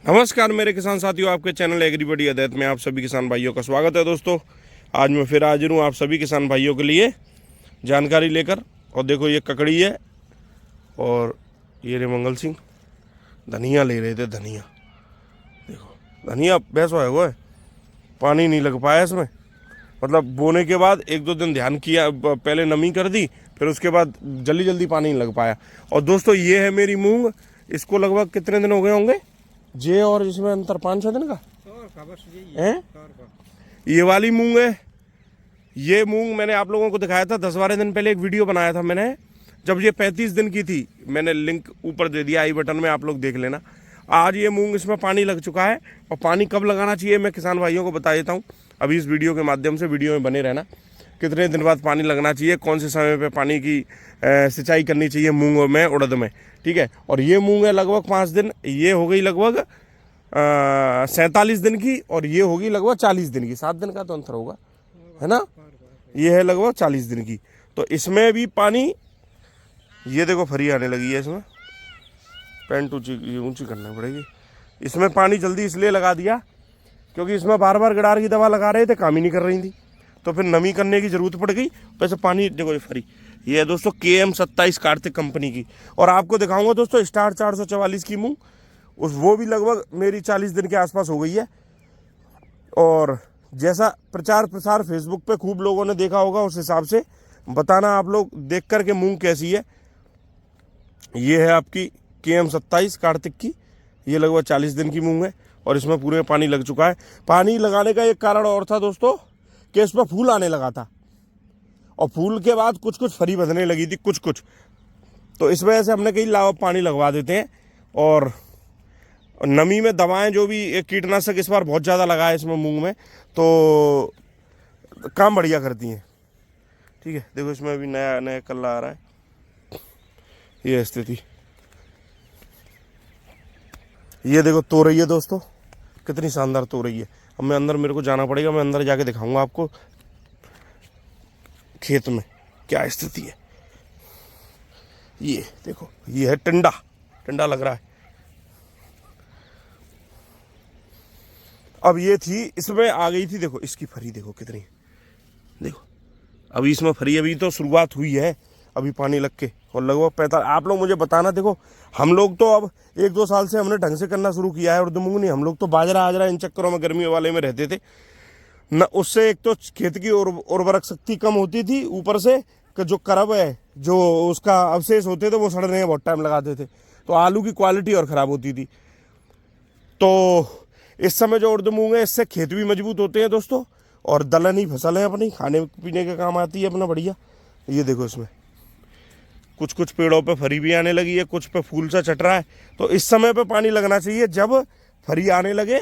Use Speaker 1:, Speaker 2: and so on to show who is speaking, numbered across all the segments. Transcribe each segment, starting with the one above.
Speaker 1: नमस्कार मेरे किसान साथियों, आपके चैनल एग्रीबडी अदैत में आप सभी किसान भाइयों का स्वागत है। दोस्तों, आज मैं फिर हाजिर हूँ आप सभी किसान भाइयों के लिए जानकारी लेकर। और देखो, ये ककड़ी है और ये रे मंगल सिंह धनिया ले रहे थे। धनिया देखो, धनिया भैंस हुआ है, पानी नहीं लग पाया इसमें। मतलब बोने के बाद एक दो दिन ध्यान किया, पहले नमी कर दी, फिर उसके बाद जल्दी जल्दी पानी नहीं लग पाया। और दोस्तों, ये है मेरी मूंग। इसको लगभग कितने दिन हो गए होंगे जे, और इसमें अंतर 5-6 दिन का है। ये वाली मूंग है। ये मूंग मैंने आप लोगों को दिखाया था 10-12 दिन पहले, एक वीडियो बनाया था मैंने, जब ये 35 दिन की थी। मैंने लिंक ऊपर दे दिया आई बटन में, आप लोग देख लेना। आज ये मूंग, इसमें पानी लग चुका है। और पानी कब लगाना चाहिए मैं किसान भाइयों को बता देता हूँ अभी इस वीडियो के माध्यम से। वीडियो में बने रहना। कितने दिन बाद पानी लगना चाहिए, कौन से समय पे पानी की सिंचाई करनी चाहिए मूंग में, उड़द में, ठीक है। और ये मूंग है लगभग 5 दिन, ये हो गई लगभग 47 दिन की, और ये होगी लगभग 40 दिन की। 7 दिन का तो अंतर होगा, है ना। ये है लगभग 40 दिन की। तो इसमें भी पानी, ये देखो फरी आने लगी है इसमें। पैंट ऊंची ऊंची करनी पड़ेगी। इसमें पानी जल्दी इसलिए लगा दिया क्योंकि इसमें बार बार गिडार की दवा लगा रहे थे, काम ही नहीं कर रही थी, तो फिर नमी करने की जरूरत पड़ गई। वैसे पानी देखो, ये फरी, ये है दोस्तों KM27 कार्तिक कंपनी की। और आपको दिखाऊंगा दोस्तों स्टार 444 की मूंग, वो भी लगभग मेरी 40 दिन के आसपास हो गई है। और जैसा प्रचार प्रसार फेसबुक पे खूब लोगों ने देखा होगा, उस हिसाब से बताना आप लोग देख करके मूंग कैसी है। ये है आपकी KM27 कार्तिक की। ये लगभग 40 दिन की मूंग है और इसमें पूरे में पानी लग चुका है। पानी लगाने का एक कारण और था दोस्तों कि इसमें फूल आने लगा था, और फूल के बाद कुछ कुछ फरी बंधने लगी थी, कुछ कुछ। तो इस वजह से हमने कहीं लाओ पानी लगवा देते हैं। और नमी में दवाएं, जो भी एक कीटनाशक इस बार बहुत ज़्यादा लगा है इसमें मूंग में, तो काम बढ़िया करती हैं, ठीक है। देखो, इसमें भी नया नया कल्ला आ रहा है। ये स्थिति, ये देखो तो रही है दोस्तों, कितनी शानदार तो रही है। अब मैं अंदर, मेरे को जाना पड़ेगा, मैं अंदर जाके दिखाऊंगा आपको खेत में क्या स्थिति है। ये देखो, ये है टिंडा, टिंडा लग रहा है। अब ये थी, इसमें आ गई थी, देखो इसकी फरी देखो कितनी, देखो अभी इसमें फरी, अभी तो शुरुआत हुई है, अभी पानी लग के। और लगभग 45, आप लोग मुझे बताना। देखो, हम लोग तो अब 1-2 साल से हमने ढंग से करना शुरू किया है उर्दूमुंग नहीं। हम लोग तो बाजरा आजरा इन चक्करों में गर्मी वाले में रहते थे न। उससे एक तो खेत की उर्वरक शक्ति कम होती थी, ऊपर से जो करब है, जो उसका अवशेष होते थे, वो सड़ने में बहुत टाइम लगाते थे, तो आलू की क्वालिटी और ख़राब होती थी। तो इस समय जो उर्द मूंग है, इससे खेत भी मजबूत होते हैं दोस्तों, और दलहन ही फसल है अपनी, खाने पीने के काम आती है अपना, बढ़िया। ये देखो, इसमें कुछ कुछ पेड़ों पे फरी भी आने लगी है, कुछ पे फूल सा चट रहा है। तो इस समय पे पानी लगना चाहिए, जब फरी आने लगे,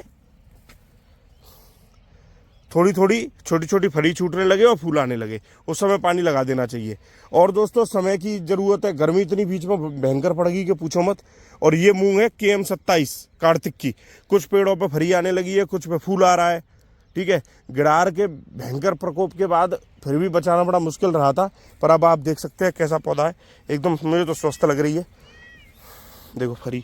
Speaker 1: थोड़ी थोड़ी छोटी छोटी फरी छूटने लगे और फूल आने लगे, उस समय पानी लगा देना चाहिए। और दोस्तों, समय की ज़रूरत है, गर्मी इतनी बीच में भयंकर पड़ गई कि पूछो मत। और ये मूंग है KM27 कार्तिक की। कुछ पेड़ों पे फरी आने लगी है, कुछ पे फूल आ रहा है, ठीक है। गिडार के भयंकर प्रकोप के बाद फिर भी बचाना बड़ा मुश्किल रहा था, पर अब आप देख सकते हैं कैसा पौधा है, एकदम मुझे तो स्वस्थ लग रही है। देखो, फरी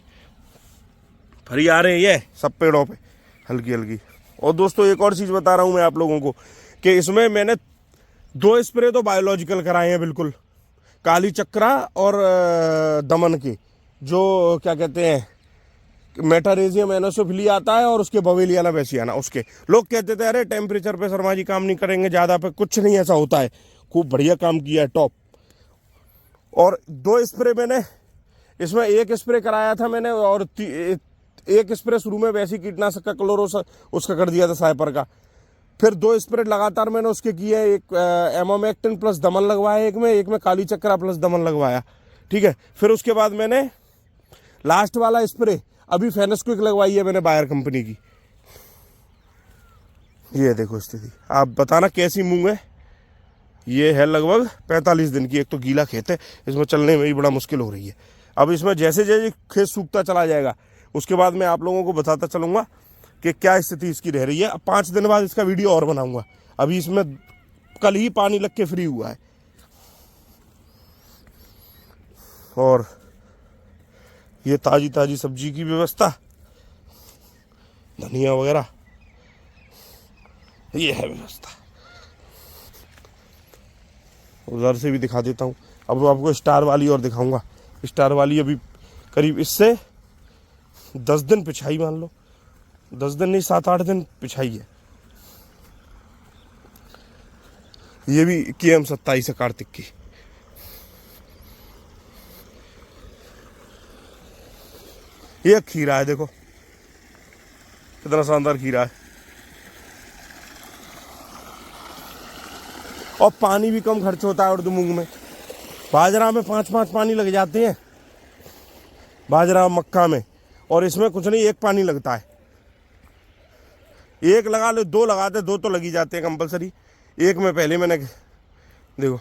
Speaker 1: फरी आ रही है सब पेड़ों पे, हल्की हल्की। और दोस्तों, एक और चीज़ बता रहा हूँ मैं आप लोगों को कि इसमें मैंने 2 स्प्रे तो बायोलॉजिकल कराए हैं, बिल्कुल काली चक्रा और दमन के, जो क्या कहते हैं, मेटारेजियम एनोसोफिली आता है, और उसके बवेलियाना बेसियाना। उसके लोग कहते थे अरे टेम्परेचर पे शर्मा जी काम नहीं करेंगे ज़्यादा पे, कुछ नहीं ऐसा होता है, खूब बढ़िया काम किया है, टॉप। और 2 स्प्रे मैंने इसमें, एक स्प्रे कराया था मैंने, और एक स्प्रे शुरू में वैसी कीटनाशक का क्लोरोस उसका कर दिया था साइपर का। फिर 2 स्प्रे लगातार मैंने उसके किए, एक एमोमेक्टिन प्लस दमन लगवाया, एक में काली चक्रा प्लस दमन लगवाया, ठीक है। फिर उसके बाद मैंने लास्ट वाला स्प्रे अभी फेनेस्क्विक लगवाई है मैंने, बायर कंपनी की। ये देखो स्थिति, आप बताना कैसी मूंग है। ये है लगभग 45 दिन की। एक तो गीला खेत है, इसमें चलने में भी बड़ा मुश्किल हो रही है। अब इसमें जैसे जैसे खेत सूखता चला जाएगा, उसके बाद मैं आप लोगों को बताता चलूँगा कि क्या स्थिति इसकी रह रही है। अब 5 दिन बाद इसका वीडियो और बनाऊंगा। अभी इसमें कल ही पानी लग के फ्री हुआ है। और ये ताज़ी ताज़ी सब्जी की व्यवस्था, धनिया वगैरह, ये है व्यवस्था। उधर से भी दिखा देता हूँ। अब वो आपको स्टार वाली और दिखाऊंगा। स्टार वाली अभी करीब इससे 10 दिन पिछाई, मान लो 10 दिन नहीं 7-8 दिन पिछाई है। ये भी KM 27 है कार्तिक की। ये खीरा है, देखो कितना शानदार खीरा है। और पानी भी कम खर्च होता है उर्दू मूंग में। बाजरा में 5-5 पानी लग जाते हैं, बाजरा मक्का में, और इसमें कुछ नहीं, 1 पानी लगता है। 1 लगा लो, 2 लगाते, 2 तो लगी जाते हैं कंपलसरी। 1 में पहले मैंने देखो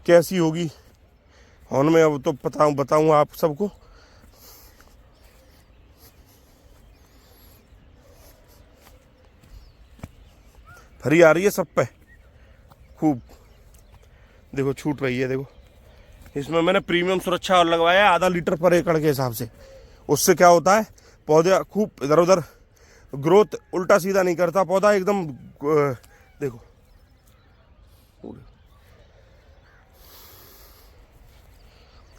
Speaker 1: कैसी होगी हॉर्न में। अब तो बताऊँ आप सबको। फरी आ रही है सब पे खूब, देखो छूट रही है। देखो इसमें मैंने प्रीमियम सुरक्षा और लगवाया है, 0.5 लीटर पर एकड़ के हिसाब से। उससे क्या होता है, पौधे खूब इधर उधर ग्रोथ उल्टा सीधा नहीं करता पौधा, एकदम देखो।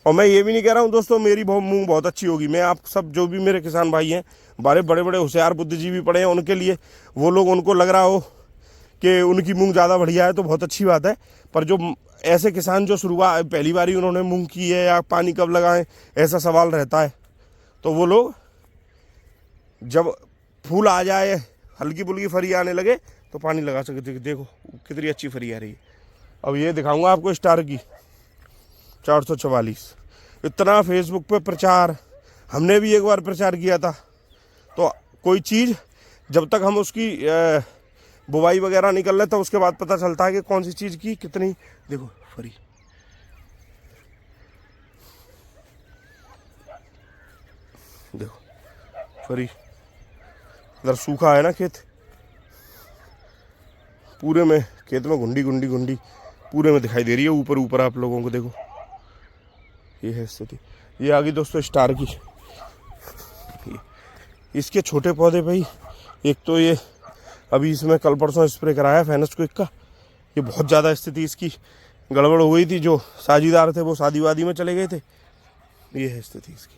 Speaker 1: और मैं ये भी नहीं कह रहा हूँ दोस्तों मेरी मूंग बहुत अच्छी होगी। मैं आप सब जो भी मेरे किसान भाई हैं, बड़े बड़े होशियार बुद्धिजीवी पड़े हैं, उनके लिए, वो लोग उनको लग रहा हो कि उनकी मूंग ज़्यादा बढ़िया है तो बहुत अच्छी बात है। पर जो ऐसे किसान जो शुरुआत पहली बार ही उन्होंने मूंग की है, या पानी कब लगाएं ऐसा सवाल रहता है, तो वो लोग जब फूल आ जाए, हल्की फुल्की फरी आने लगे, तो पानी लगा सकते। देखो कितनी अच्छी फरी आ रही है। अब ये दिखाऊंगा आपको स्टार की 444। इतना फेसबुक पे प्रचार, हमने भी एक बार प्रचार किया था। तो कोई चीज़ जब तक हम उसकी बुवाई वगैरह नहीं कर लेते, उसके बाद पता चलता है कि कौन सी चीज़ की कितनी। देखो फरी, देखो फरी, इधर सूखा है ना खेत, पूरे में खेत में घुंडी घुंडी घुंडी पूरे में दिखाई दे रही है, ऊपर ऊपर आप लोगों को। देखो ये है स्थिति। ये आ गई दोस्तों स्टार की। इसके छोटे पौधे भाई, एक तो ये अभी इसमें कल परसों स्प्रे कराया फेनस क्विक का। ये बहुत ज़्यादा स्थिति इसकी गड़बड़ हो गई थी। जो साझीदार थे वो शादी वादी में चले गए थे। ये है स्थिति इसकी।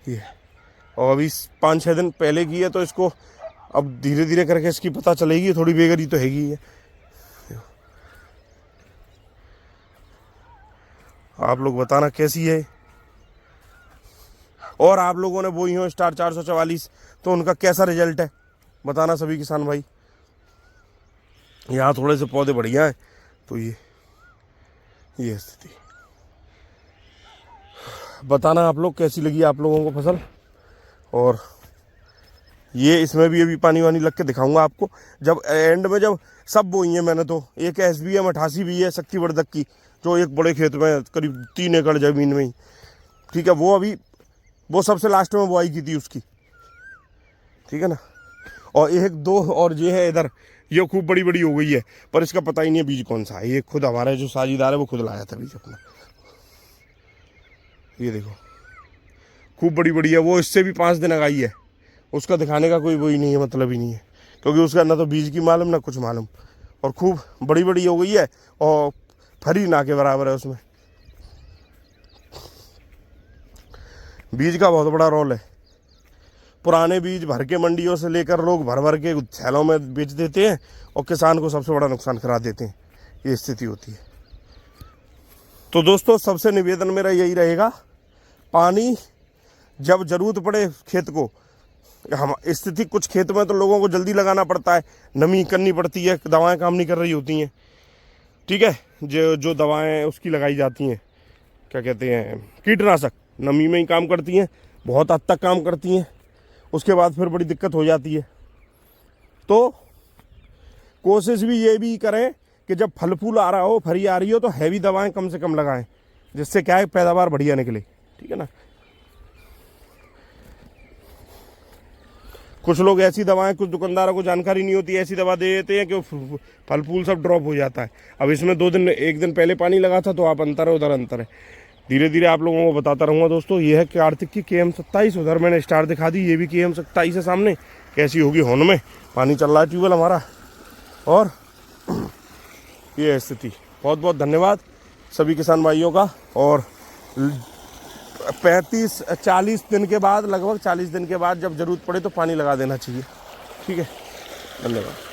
Speaker 1: ये और अभी 5-6 दिन पहले की है, तो इसको अब धीरे धीरे करके इसकी पता चलेगी। थोड़ी बेगरी तो हैगी है। आप लोग बताना कैसी है, और आप लोगों ने बोई हो स्टार 444 तो उनका कैसा रिजल्ट है बताना सभी किसान भाई। यहाँ थोड़े से पौधे बढ़िया हैं, तो ये स्थिति बताना आप लोग कैसी लगी आप लोगों को फसल। और ये इसमें भी अभी पानी वानी लग के दिखाऊंगा आपको जब एंड में, जब सब बोई है मैंने। तो एक SBM 88 भी है शक्तिवर्धक की, जो एक बड़े खेत में करीब 3 एकड़ ज़मीन में ही, ठीक है। वो सबसे लास्ट में बुआई की थी उसकी, ठीक है ना। और 1-2 और ये है इधर, ये खूब बड़ी बड़ी हो गई है, पर इसका पता ही नहीं है बीज कौन सा है। ये खुद हमारा जो साझीदार है वो खुद लाया था बीज अपना। ये देखो खूब बड़ी बड़ी है। वो इससे भी 5 दिन लगाई है, उसका दिखाने का कोई वही नहीं है, मतलब ही नहीं है, क्योंकि उसका ना तो बीज की मालूम ना कुछ मालूम। और खूब बड़ी बड़ी हो गई है, और फरी ना के बराबर है उसमें। बीज का बहुत बड़ा रोल है। पुराने बीज भर के मंडियों से लेकर लोग भर भर के थैलों में बेच देते हैं, और किसान को सबसे बड़ा नुकसान करा देते हैं। ये स्थिति होती है। तो दोस्तों सबसे निवेदन मेरा यही रहेगा, पानी जब ज़रूरत पड़े खेत को, हम स्थिति कुछ खेत में तो लोगों को जल्दी लगाना पड़ता है, नमी करनी पड़ती है, दवाएं काम नहीं कर रही होती हैं, ठीक है। जो दवाएं उसकी लगाई जाती हैं, क्या कहते हैं, कीटनाशक, नमी में ही काम करती हैं, बहुत हद तक काम करती हैं। उसके बाद फिर बड़ी दिक्कत हो जाती है। तो कोशिश भी ये भी करें कि जब फल फूल आ रहा हो, फरी आ रही हो, तो हैवी दवाएं कम से कम लगाएं, जिससे क्या है पैदावार बढ़िया निकले, ठीक है ना। कुछ लोग ऐसी दवाएं, कुछ दुकानदारों को जानकारी नहीं होती, ऐसी दवा दे देते हैं कि फल फूल सब ड्रॉप हो जाता है। अब इसमें 1 दिन पहले पानी लगा था, तो आप अंतर है उधर अंतर है। धीरे धीरे आप लोगों को बताता रहूँगा दोस्तों। ये है कार्तिक की KM27, उधर मैंने स्टार दिखा दी, ये भी KM27 है सामने। कैसी होगी होन में, पानी चल रहा है ट्यूबवेल हमारा, और ये स्थिति। बहुत बहुत धन्यवाद सभी किसान भाइयों का। और 40 दिन के बाद, लगभग 40 दिन के बाद जब ज़रूरत पड़े तो पानी लगा देना चाहिए। ठीक है, धन्यवाद।